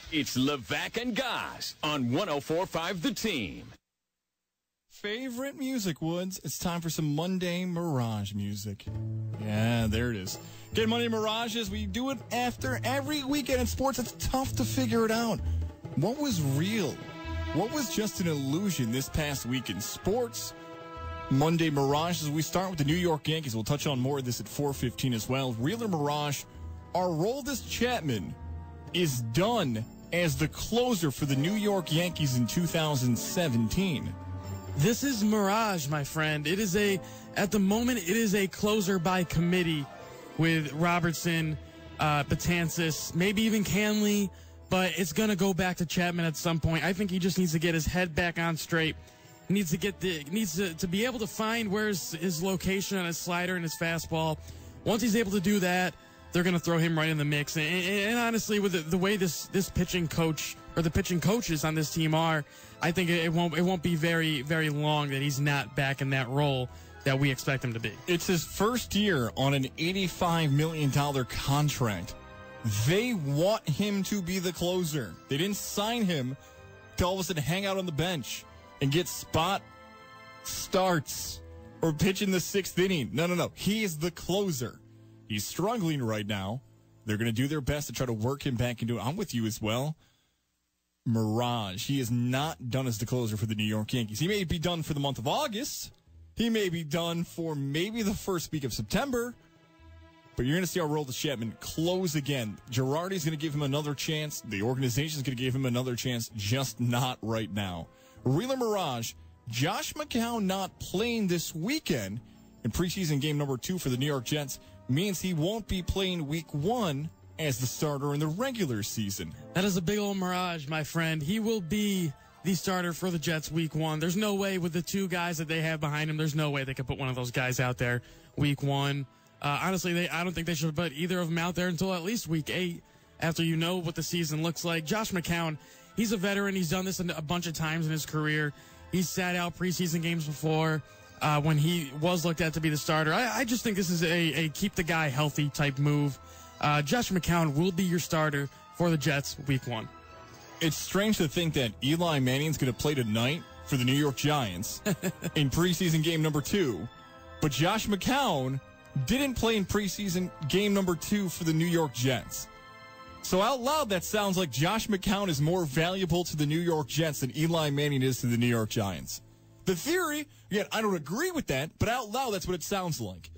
It's Levack and Goz on 104.5 The Team. Favorite music, Woods. It's time for some Monday Mirage music. Yeah, there it is. Get Monday Mirages. We do it after every weekend in sports. It's tough to figure it out. What was real? What was just an illusion this past week in sports? Monday Mirages. We start with the New York Yankees. We'll touch on more of this at 4:15 as well. Real or Mirage? Aroldis Chapman is done as the closer for the New York Yankees in 2017. This is Mirage, my friend. At the moment, it is a closer by committee with Robertson, Betances, maybe even Canley, but it's going to go back to Chapman at some point. I think he just needs to get his head back on straight. He needs to be able to find where's his location on his slider and his fastball. Once he's able to do that, they're going to throw him right in the mix. And honestly, with the way this pitching coach or the pitching coaches on this team are, I think it won't be very, very long that he's not back in that role that we expect him to be. It's his first year on an $85 million contract. They want him to be the closer. They didn't sign him to all of a sudden hang out on the bench and get spot starts or pitch in the sixth inning. No. He is the closer. He's struggling right now. They're going to do their best to try to work him back into it. I'm with you as well. Mirage. He is not done as the closer for the New York Yankees. He may be done for the month of August. He may be done for maybe the first week of September. But you're going to see Aroldis Chapman close again. Girardi's going to give him another chance. The organization's going to give him another chance, just not right now. Real or Mirage, Josh McCown not playing this weekend in preseason game number 2 for the New York Jets means he won't be playing week 1 as the starter in the regular season. That is a big old mirage, my friend. He will be the starter for the Jets week 1. There's no way with the 2 guys that they have behind him, there's no way they could put one of those guys out there week 1. Honestly, I don't think they should put either of them out there until at least week 8 after you know what the season looks like. Josh McCown, he's a veteran. He's done this a bunch of times in his career. He's sat out preseason games before when he was looked at to be the starter. I just think this is a keep the guy healthy type move. Josh McCown will be your starter for the Jets week 1. It's strange to think that Eli Manning's going to play tonight for the New York Giants in preseason game number 2, but Josh McCown didn't play in preseason game number 2 for the New York Jets. So out loud, that sounds like Josh McCown is more valuable to the New York Jets than Eli Manning is to the New York Giants. The theory, again, I don't agree with that, but out loud, that's what it sounds like.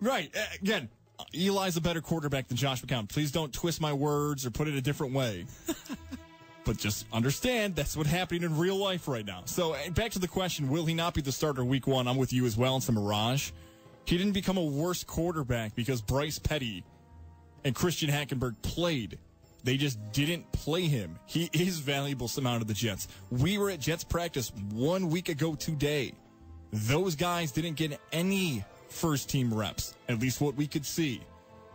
Right, again, Eli's a better quarterback than Josh McCown. Please don't twist my words or put it a different way. But just understand that's what's happening in real life right now. So back to the question, will he not be the starter week 1? I'm with you as well. It's a mirage. He didn't become a worse quarterback because Bryce Petty and Christian Hackenberg played. They just didn't play him. He is valuable somehow to the Jets. We were at Jets practice 1 week ago today. Those guys didn't get any first-team reps, at least what we could see.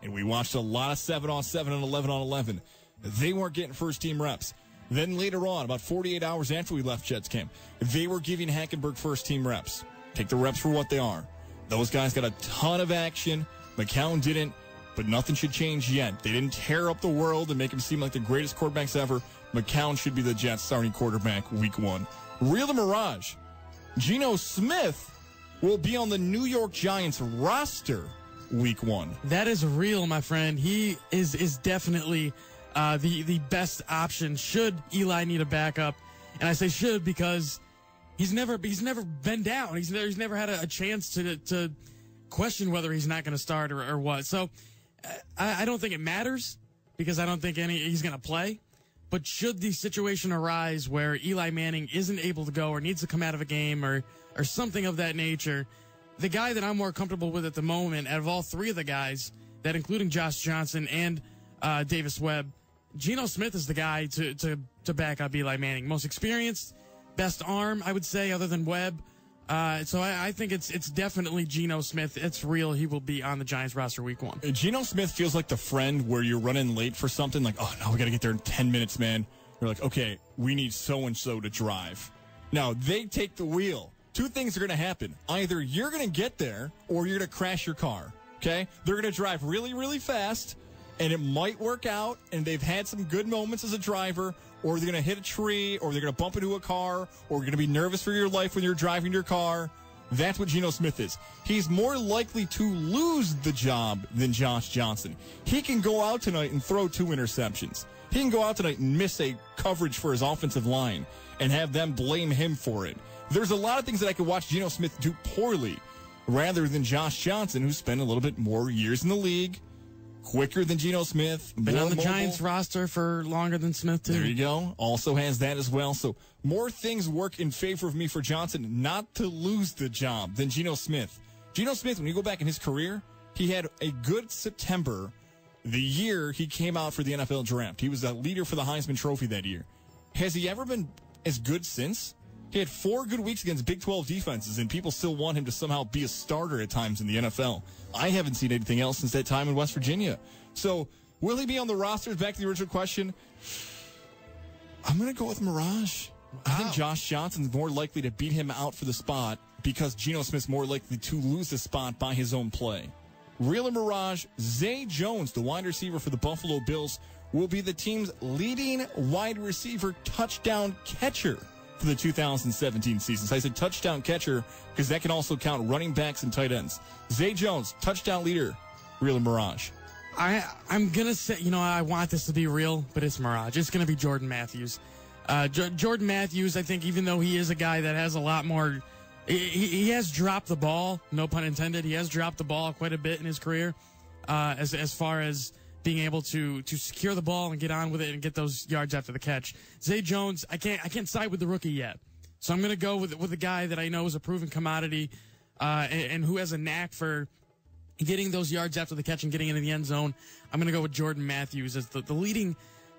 And we watched a lot of 7-on-7 and 11-on-11. They weren't getting first-team reps. Then later on, about 48 hours after we left Jets camp, they were giving Hackenberg first-team reps. Take the reps for what they are. Those guys got a ton of action. McCown didn't, but nothing should change yet. They didn't tear up the world and make him seem like the greatest quarterbacks ever. McCown should be the Jets starting quarterback week 1. Real or Mirage, Geno Smith will be on the New York Giants roster week 1. That is real, my friend. He is definitely the best option should Eli need a backup. And I say should because he's never been down. He's never had a chance to question whether he's not going to start or what. So I don't think it matters because I don't think he's going to play. But should the situation arise where Eli Manning isn't able to go or needs to come out of a game or something of that nature, the guy that I'm more comfortable with at the moment out of all 3 of the guys, that including Josh Johnson and Davis Webb, Geno Smith is the guy to back up Eli Manning. Most experienced, best arm, I would say, other than Webb. So I think it's definitely Geno Smith. It's real. He will be on the Giants roster week 1. Geno Smith feels like the friend where you're running late for something, like, oh, no, we got to get there in 10 minutes, man. You're like, okay, we need so-and-so to drive. Now, they take the wheel. 2 things are going to happen. Either you're going to get there or you're going to crash your car, okay? They're going to drive really, really fast, and it might work out, and they've had some good moments as a driver, or they're going to hit a tree, or they're going to bump into a car, or you're going to be nervous for your life when you're driving your car. That's what Geno Smith is. He's more likely to lose the job than Josh Johnson. He can go out tonight and throw 2 interceptions. He can go out tonight and miss a coverage for his offensive line and have them blame him for it. There's a lot of things that I could watch Geno Smith do poorly rather than Josh Johnson, who spent a little bit more years in the league, quicker than Geno Smith. Been on the mobile. Giants roster for longer than Smith, too. There you go. Also has that as well. So more things work in favor of me for Johnson not to lose the job than Geno Smith. Geno Smith, when you go back in his career, he had a good September the year he came out for the NFL draft. He was a leader for the Heisman Trophy that year. Has he ever been as good since? He had 4 good weeks against Big 12 defenses, and people still want him to somehow be a starter at times in the NFL. I haven't seen anything else since that time in West Virginia. So, will he be on the rosters? Back to the original question. I'm going to go with Mirage. Wow. I think Josh Johnson's more likely to beat him out for the spot because Geno Smith's more likely to lose the spot by his own play. Real or Mirage, Zay Jones, the wide receiver for the Buffalo Bills, will be the team's leading wide receiver touchdown catcher for the 2017 season. So I said touchdown catcher because that can also count running backs and tight ends. Zay Jones, touchdown leader, real or Mirage? I'm going to say, I want this to be real, but it's Mirage. It's going to be Jordan Matthews. Jordan Matthews, I think, even though he is a guy that has a lot more, he has dropped the ball, no pun intended. He has dropped the ball quite a bit in his career as far as being able to secure the ball and get on with it and get those yards after the catch. Zay Jones, I can't side with the rookie yet. So I'm going to go with a guy that I know is a proven commodity and who has a knack for getting those yards after the catch and getting into the end zone. I'm going to go with Jordan Matthews as the leading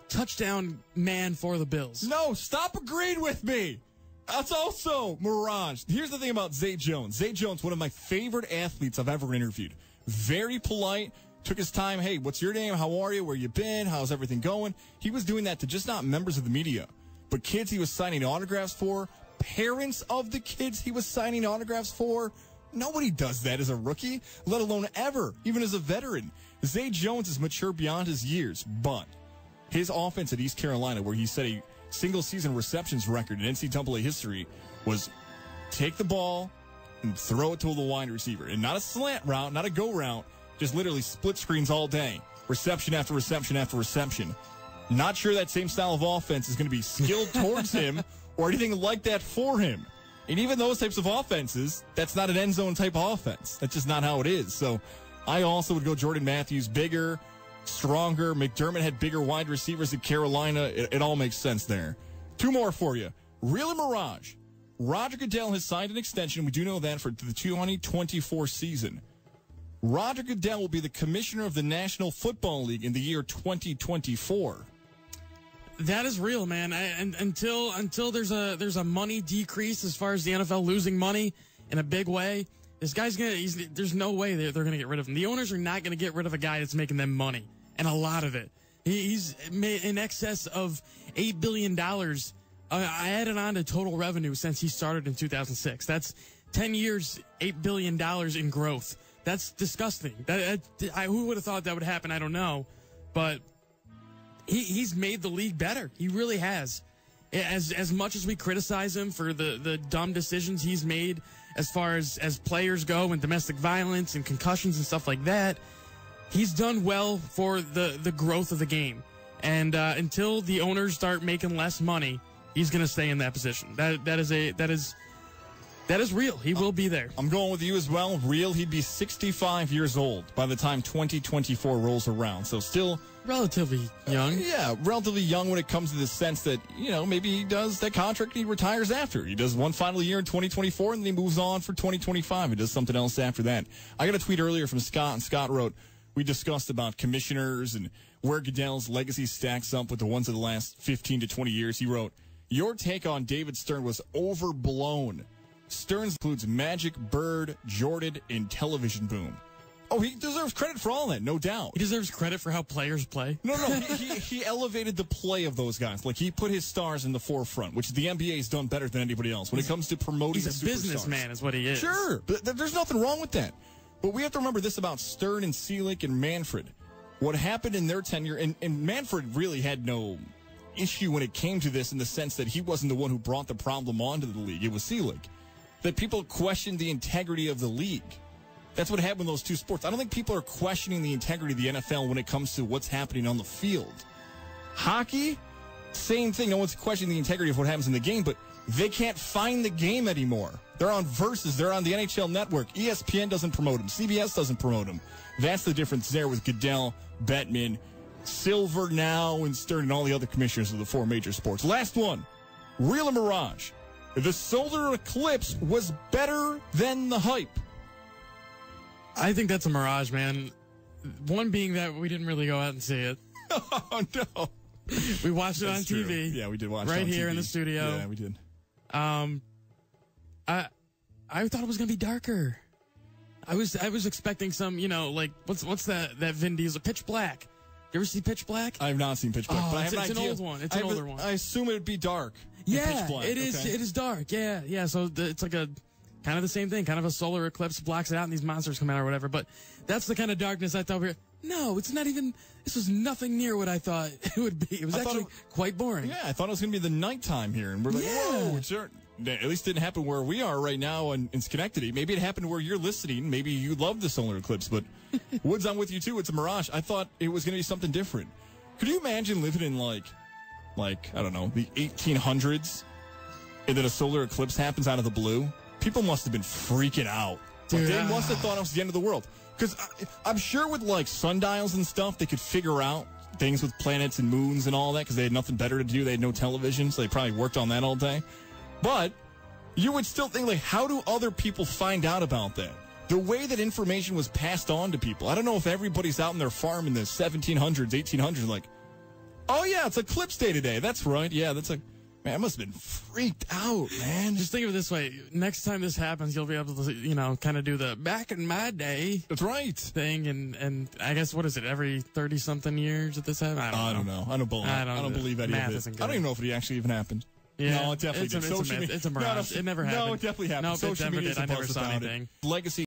touchdown man for the Bills. No, stop agreeing with me. That's also Mirage. Here's the thing about Zay Jones. Zay Jones, one of my favorite athletes I've ever interviewed. Very polite. Took his time. Hey, what's your name? How are you? Where you been? How's everything going? He was doing that to just not members of the media, but kids he was signing autographs for, parents of the kids he was signing autographs for. Nobody does that as a rookie, let alone ever, even as a veteran. Zay Jones is mature beyond his years, but his offense at East Carolina, where he set a single-season receptions record in NCAA history, was take the ball and throw it to the wide receiver. And not a slant route, not a go route, just literally split screens all day, reception after reception after reception. Not sure that same style of offense is going to be skilled towards him or anything like that for him. And even those types of offenses, that's not an end zone type of offense. That's just not how it is. So I also would go Jordan Matthews, bigger, stronger. McDermott had bigger wide receivers at Carolina. It all makes sense there. 2 more for you. Real or Mirage? Roger Goodell has signed an extension. We do know that for the 2024 season. Roger Goodell will be the commissioner of the National Football League in the year 2024. That is real, man. Until there's a money decrease as far as the NFL losing money in a big way, this guy's there's no way they're gonna get rid of him. The owners are not gonna get rid of a guy that's making them money, and a lot of it. He's made in excess of $8 billion. I added on to total revenue since he started in 2006. That's 10 years, $8 billion in growth. That's disgusting. Who would have thought that would happen? I don't know, but he's made the league better. He really has. As much as we criticize him for the dumb decisions he's made as far as players go and domestic violence and concussions and stuff like that, he's done well for the growth of the game. And until the owners start making less money, he's going to stay in that position. That is real. He will be there. I'm going with you as well. Real, he'd be 65 years old by the time 2024 rolls around. So still relatively young. Yeah, relatively young when it comes to the sense that, maybe he does that contract and he retires after. He does one final year in 2024 and then he moves on for 2025. He does something else after that. I got a tweet earlier from Scott, and Scott wrote, we discussed about commissioners and where Goodell's legacy stacks up with the ones of the last 15 to 20 years. He wrote, your take on David Stern was overblown. Stearns includes Magic, Bird, Jordan, and Television Boom. Oh, he deserves credit for all that, no doubt. He deserves credit for how players play. No, he elevated the play of those guys. Like, he put his stars in the forefront, which the NBA has done better than anybody else when it comes to promoting the superstars. He's a businessman is what he is. Sure, but there's nothing wrong with that. But we have to remember this about Stern and Seelick and Manfred. what happened in their tenure, and Manfred really had no issue when it came to this in the sense that he wasn't the one who brought the problem onto the league. It was Selig. That people questioned the integrity of the league. That's what happened in those two sports. I don't think people are questioning the integrity of the NFL when it comes to what's happening on the field. Hockey, same thing. No one's questioning the integrity of what happens in the game, but they can't find the game anymore. They're on Versus. They're on the NHL Network. ESPN doesn't promote them. CBS doesn't promote them. That's the difference there with Goodell, Bettman, Silver now, and Stern, and all the other commissioners of the four major sports. Last one, real or mirage? The solar eclipse was better than the hype. I think that's a mirage, man. One being that we didn't really go out and see it. Oh, no. We watched it That's on true. TV. Yeah, we did watch it right on here TV. in the studio. Yeah, we did. I thought it was gonna be darker. I was expecting some, like what's that Vin Diesel Pitch Black. You ever see Pitch Black? I have not seen Pitch Black, but I have an it's idea. an old one. It's an older one. I assume it would be dark. Yeah, Pitch Black. it is. Okay. It is dark. Yeah. So it's like a kind of the same thing. Kind of a solar eclipse blocks it out, and these monsters come out or whatever. But that's the kind of darkness I thought we were. No, it's not even. This was nothing near what I thought it would be. It was actually quite boring. Yeah, I thought it was going to be the nighttime here, and we're like, whoa, sure. At least it didn't happen where we are right now in Schenectady. Maybe it happened where you're listening. Maybe you love the solar eclipse, but Woods, I'm with you too. It's a mirage. I thought it was going to be something different. Could you imagine living in like I don't know, the 1800s, and then a solar eclipse happens out of the blue? People must have been freaking out. Dude, they must have thought it was the end of the world. Because I'm sure with like sundials and stuff, they could figure out things with planets and moons and all that because they had nothing better to do. They had no television, so they probably worked on that all day. But you would still think, like, how do other people find out about that? The way that information was passed on to people. I don't know if everybody's out in their farm in the 1700s, 1800s, like, oh, yeah, it's eclipse day today. That's right. Yeah, that's a... Man, I must have been freaked out, man. Just think of it this way. Next time this happens, you'll be able to, kind of do the back in my day. That's right. Thing. And I guess, what is it, every 30-something years that this happens? I don't know. I don't believe any of it. I don't even know if it actually even happened. Yeah, no, it definitely did. It's a mirage. It never happened. No, it definitely happened. No, it never did. I never saw anything. Legacy.